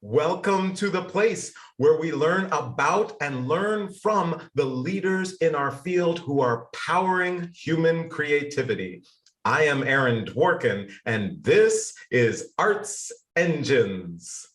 Welcome to the place where we learn about and learn from the leaders in our field who are powering human creativity. I am Aaron Dworkin, and this is Arts Engines.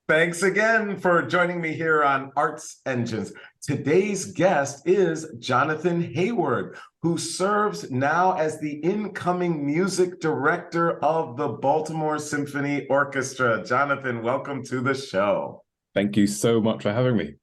Thanks again for joining me here on Arts Engines. Today's guest is Jonathon Heyward, who serves now as the incoming music director of the Baltimore Symphony Orchestra. Jonathon, welcome to the show. Thank you so much for having me.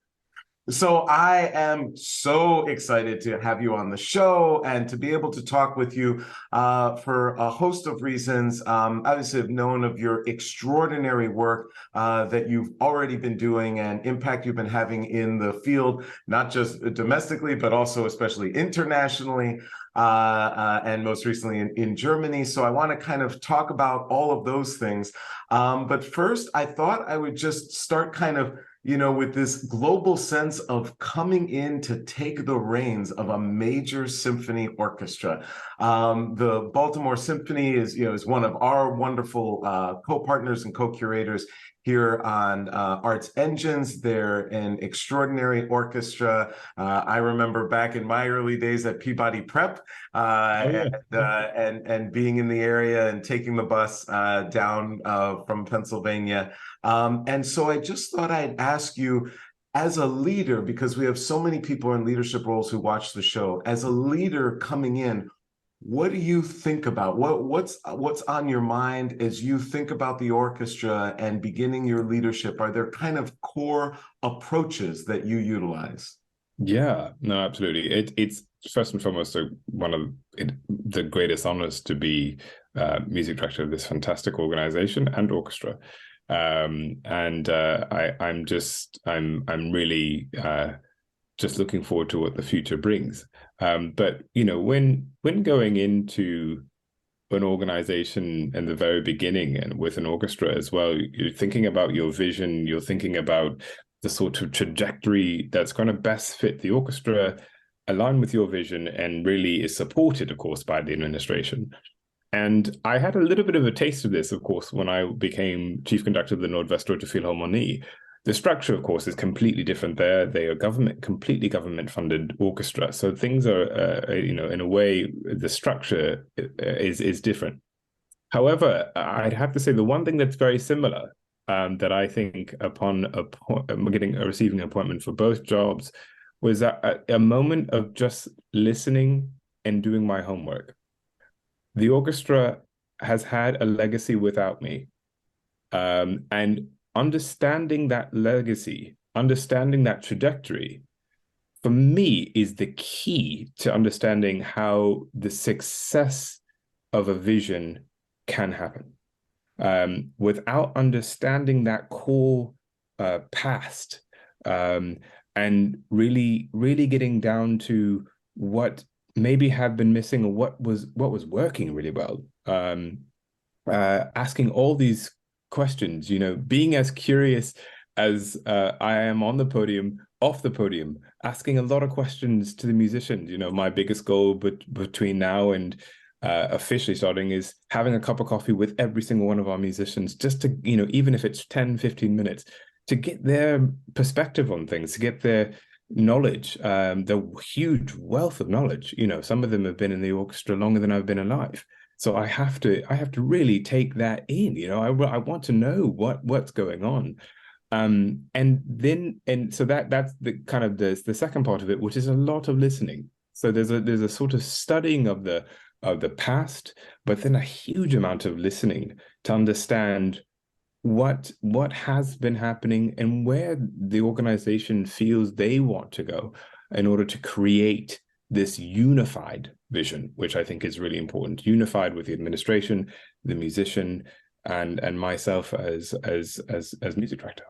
So I am so excited to have you on the show and to be able to talk with you for a host of reasons. Obviously, I've known of your extraordinary work that you've already been doing and impact you've been having in the field, not just domestically, but also especially internationally, and most recently in Germany. So I want to kind of talk about all of those things. But first, I thought I would just start kind of with this global sense of coming in to take the reins of a major symphony orchestra. The Baltimore Symphony is one of our wonderful co-partners and co-curators here on Arts Engines. They're an extraordinary orchestra. I remember back in my early days at Peabody Prep and being in the area and taking the bus down from Pennsylvania. And so I just thought I'd ask you, as a leader, because we have so many people in leadership roles who watch the show, as a leader coming in, what do you think about? What's on your mind as you think about the orchestra and beginning your leadership? Are there kind of core approaches that you utilize? Yeah, no, absolutely. It's first and foremost one of the greatest honors to be music director of this fantastic organization and orchestra. I'm really just looking forward to what the future brings. But when going into an organization in the very beginning and with an orchestra as well, you're thinking about your vision, you're thinking about the sort of trajectory that's going to best fit the orchestra, align with your vision, and really is supported, of course, by the administration. And I had a little bit of a taste of this, of course, when I became chief conductor of the Nordwestdeutsche Philharmonie. The structure, of course, is completely different there. They are completely government-funded orchestra. So things are, in a way, the structure is different. However, I'd have to say the one thing that's very similar that I think upon receiving an appointment for both jobs was a moment of just listening and doing my homework. The orchestra has had a legacy without me, and understanding that legacy, understanding that trajectory, for me, is the key to understanding how the success of a vision can happen. Without understanding that core past, and really getting down to what maybe had been missing or what was working really well, asking all these questions, being as curious as I am on the podium, off the podium, asking a lot of questions to the musicians. My biggest goal between now and officially starting is having a cup of coffee with every single one of our musicians, just to, even if it's 10-15 minutes, to get their perspective on things, to get their knowledge, the huge wealth of knowledge. Some of them have been in the orchestra longer than I've been alive. So I have to really take that in. I want to know what's going on, and so that's the kind of the second part of it, which is a lot of listening. So there's a sort of studying of the past, but then a huge amount of listening to understand what has been happening and where the organization feels they want to go in order to create this unified vision, which I think is really important, unified with the administration, the musician, and myself as music director.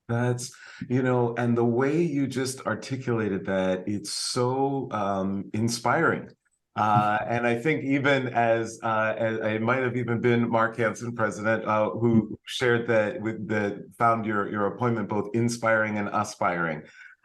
That's, and the way you just articulated that, it's so inspiring. And I think even as it might have even been Mark Hansen, president, who shared that found your appointment both inspiring and aspiring.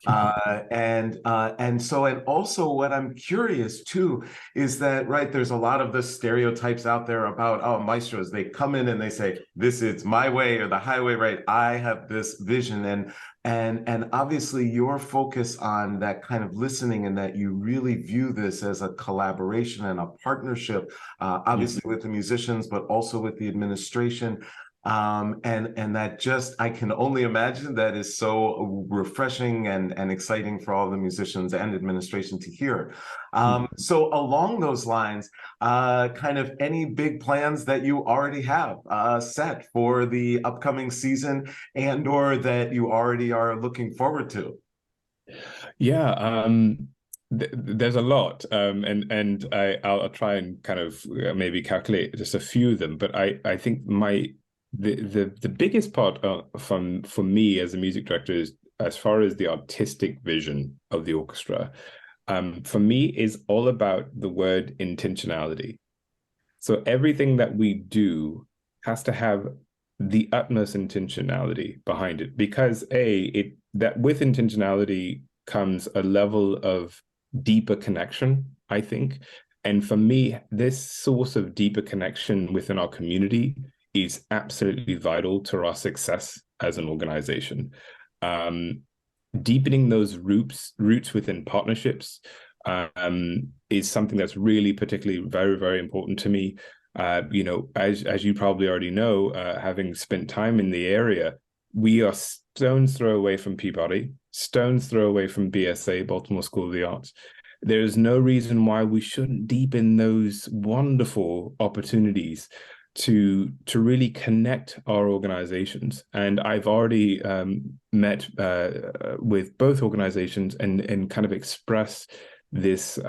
And also what I'm curious too is that, right, there's a lot of the stereotypes out there about, oh, maestros, they come in and they say, this is my way or the highway, right? I have this vision. And obviously your focus on that kind of listening and that you really view this as a collaboration and a partnership, obviously with the musicians, but also with the administration. And that just, I can only imagine that is so refreshing and exciting for all the musicians and administration to hear. So along those lines, kind of any big plans that you already have set for the upcoming season and or that you already are looking forward to? Yeah, there's a lot, and I'll try and kind of maybe calculate just a few of them. But I think the biggest part for me as a music director is as far as the artistic vision of the orchestra. For me, is all about the word intentionality. So everything that we do has to have the utmost intentionality behind it, because that with intentionality comes a level of deeper connection, I think. And for me, this source of deeper connection within our community is absolutely vital to our success as an organization. Deepening those roots within partnerships is something that's really particularly very, very important to me. As you probably already know, having spent time in the area, we are stone's throw away from Peabody, stone's throw away from BSA, Baltimore School of the Arts. There is no reason why we shouldn't deepen those wonderful opportunities to really connect our organizations. And I've already met with both organizations and kind of expressed this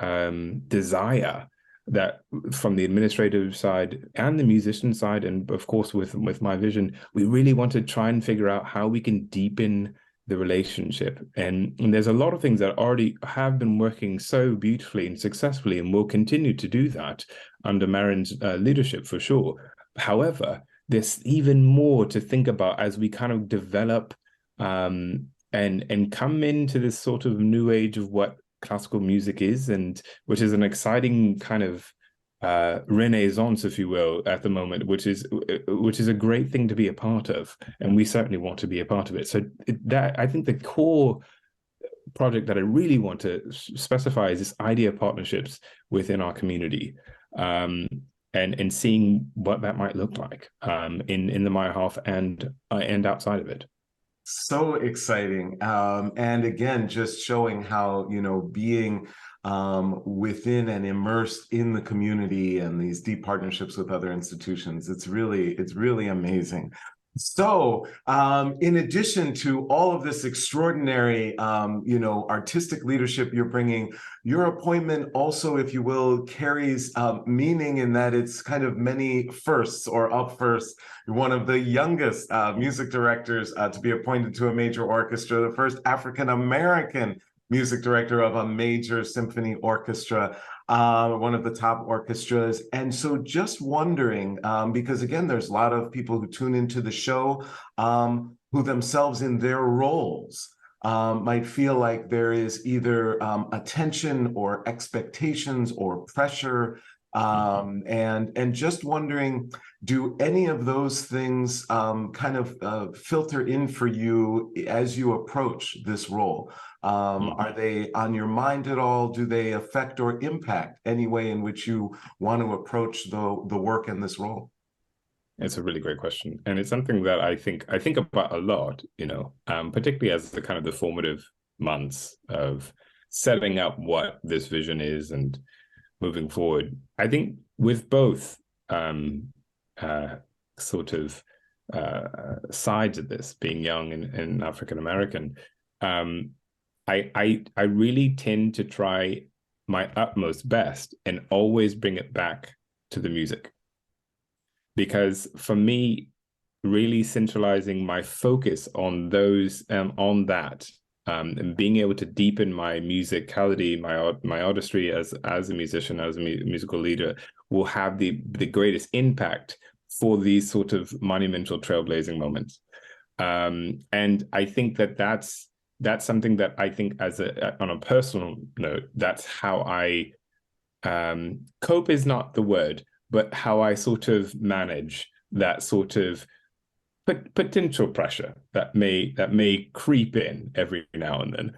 desire that from the administrative side and the musician side, and of course with my vision, we really want to try and figure out how we can deepen the relationship. And there's a lot of things that already have been working so beautifully and successfully, and will continue to do that under Marin's leadership for sure. However, there's even more to think about as we kind of develop and come into this sort of new age of what classical music is, and which is an exciting kind of renaissance, if you will, at the moment, which is a great thing to be a part of, and we certainly want to be a part of it. So that, I think, the core project that I really want to specify is this idea of partnerships within our community, and seeing what that might look like in the Maya half and outside of it. So exciting. And again, just showing how, being within and immersed in the community and these deep partnerships with other institutions, it's really amazing. So, in addition to all of this extraordinary, artistic leadership you're bringing, your appointment also, if you will, carries meaning in that it's kind of many firsts or up first. You're one of the youngest music directors to be appointed to a major orchestra, the first African-American music director of a major symphony orchestra, one of the top orchestras. And so just wondering, because again, there's a lot of people who tune into the show who themselves in their roles might feel like there is either attention or expectations or pressure. And just wondering, do any of those things kind of filter in for you as you approach this role? Are they on your mind at all? Do they affect or impact any way in which you want to approach the work in this role? It's a really great question, and it's something that I think about a lot. Particularly as the kind of the formative months of setting up what this vision is and moving forward. I think with both sort of sides of this, being young and African American, I really tend to try my utmost best and always bring it back to the music. Because for me, really centralizing my focus on those, on that and being able to deepen my musicality, my artistry as a musician, as a musical leader, will have the greatest impact for these sort of monumental trailblazing moments. And I think that's something that I think, on a personal note, that's how I cope is not the word, but how I sort of manage that sort of potential pressure that may creep in every now and then.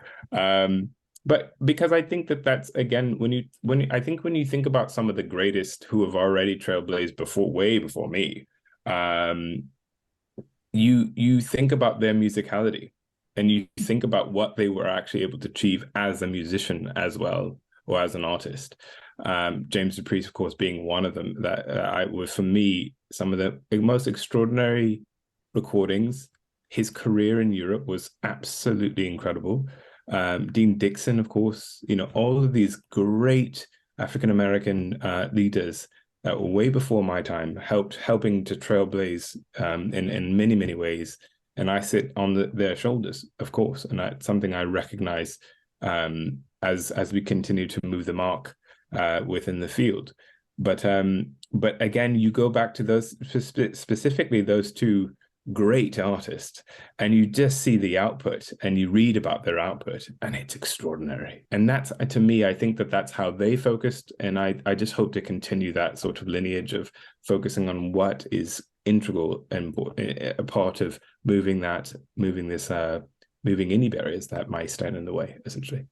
But because I think that's, again, when you think about some of the greatest who have already trailblazed way before me, you think about their musicality, and you think about what they were actually able to achieve as a musician as well, or as an artist. James Dupree's, of course, being one of them. That was, for me, some of the most extraordinary recordings. His career in Europe was absolutely incredible. Dean Dixon, of course, all of these great African-American leaders that were way before my time, helping to trailblaze in many, many ways. And I sit on their shoulders, of course, and that's something I recognize as we continue to move the mark within the field. But again, you go back to those, specifically those two great artists, and you just see the output, and you read about their output, and it's extraordinary. And that's, to me, I think that's how they focused, and I just hope to continue that sort of lineage of focusing on what is integral and a part of moving any barriers that might stand in the way, essentially.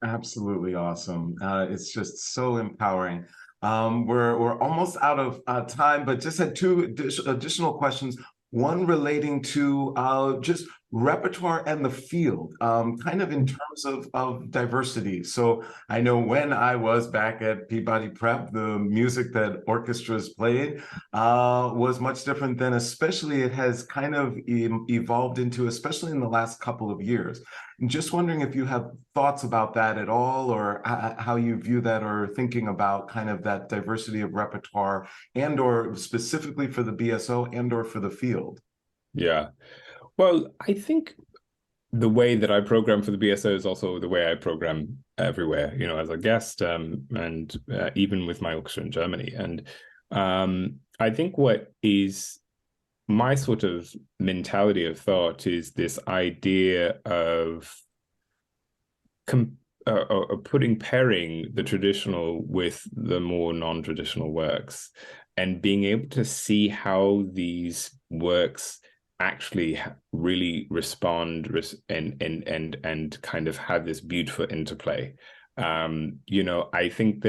Absolutely awesome. It's just so empowering. We're almost out of time, but just had two additional questions. One relating to just repertoire and the field, kind of in terms of diversity. So I know when I was back at Peabody Prep, the music that orchestras played was much different than, especially it has kind of evolved into, especially in the last couple of years. I'm just wondering if you have thoughts about that at all, or how you view that, or thinking about kind of that diversity of repertoire, and or specifically for the BSO and or for the field. Yeah. Well, I think the way that I program for the BSO is also the way I program everywhere, as a guest, and even with my orchestra in Germany. And I think what is my sort of mentality of thought is this idea of pairing the traditional with the more non-traditional works, and being able to see how these works actually really respond and kind of have this beautiful interplay. I think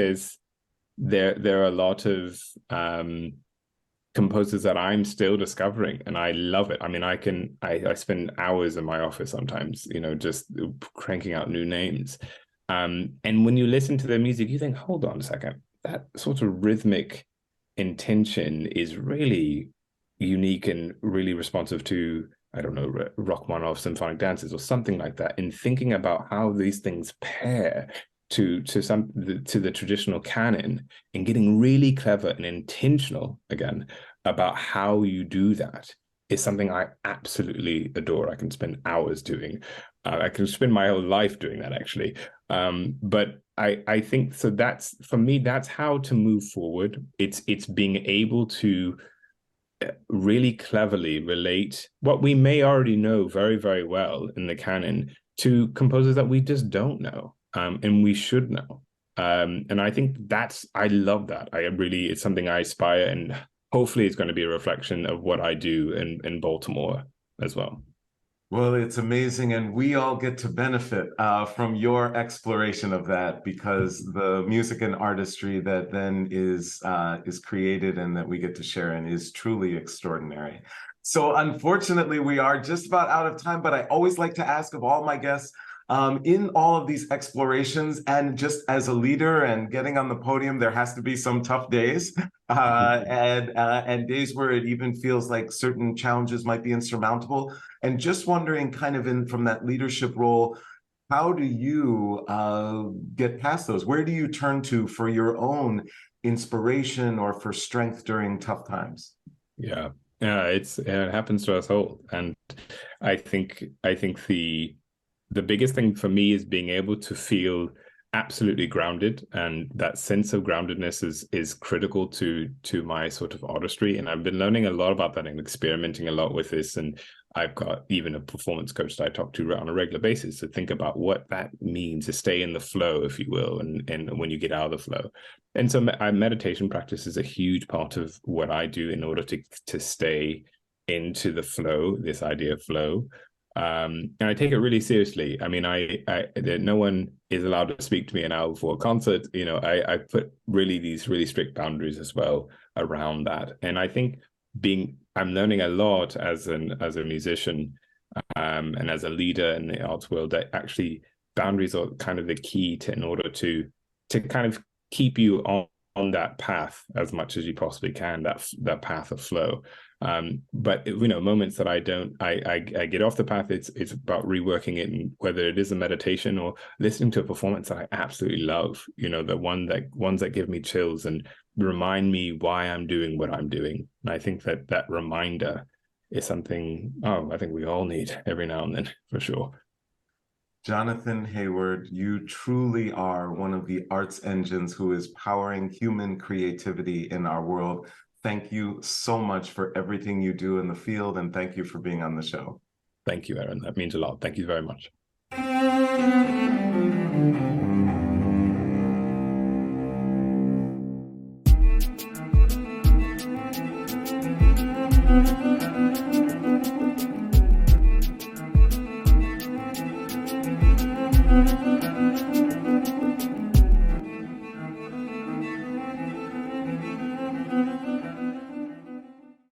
there are a lot of composers that I'm still discovering, and I love it. I mean, I spend hours in my office sometimes, just cranking out new names. And when you listen to their music, you think, hold on a second, that sort of rhythmic intention is really unique and really responsive to, I don't know, Rachmaninoff symphonic dances or something like that. And thinking about how these things pair to the traditional canon, and getting really clever and intentional again about how you do that, is something I absolutely adore. I can spend hours doing. I can spend my whole life doing that, actually. But I think so. That's, for me, that's how to move forward. It's being able to really cleverly relate what we may already know very, very well in the canon to composers that we just don't know, and we should know. And I think I love that. It's something I aspire, and hopefully it's going to be a reflection of what I do in Baltimore as well. Well, it's amazing, and we all get to benefit from your exploration of that, because the music and artistry that then is created and that we get to share in is truly extraordinary. So unfortunately, we are just about out of time, but I always like to ask of all my guests, in all of these explorations, and just as a leader and getting on the podium, there has to be some tough days, and days where it even feels like certain challenges might be insurmountable. And just wondering, kind of from that leadership role, how do you get past those? Where do you turn to for your own inspiration or for strength during tough times? Yeah, it happens to us all, and I think the biggest thing for me is being able to feel absolutely grounded, and that sense of groundedness is critical to my sort of artistry. And I've been learning a lot about that and experimenting a lot with this. And I've got even a performance coach that I talk to on a regular basis to think about what that means to stay in the flow, if you will, and when you get out of the flow. And so meditation practice is a huge part of what I do in order to stay into the flow, this idea of flow. And I take it really seriously. I mean, no one is allowed to speak to me an hour before a concert. You know, I put these really strict boundaries as well around that. And I think I'm learning a lot as a musician, and as a leader in the arts world, that actually boundaries are kind of the key in order to kind of keep you on that path as much as you possibly can, that path of flow. But you know, moments that I get off the path, it's about reworking it, and whether it is a meditation or listening to a performance that I absolutely love, you know, ones that give me chills and remind me why I'm doing what I'm doing. And I think that reminder is something, I think we all need every now and then, for sure. Jonathon Heyward, you truly are one of the arts engines who is powering human creativity in our world. Thank you so much for everything you do in the field, and thank you for being on the show. Thank you, Aaron. That means a lot. Thank you very much.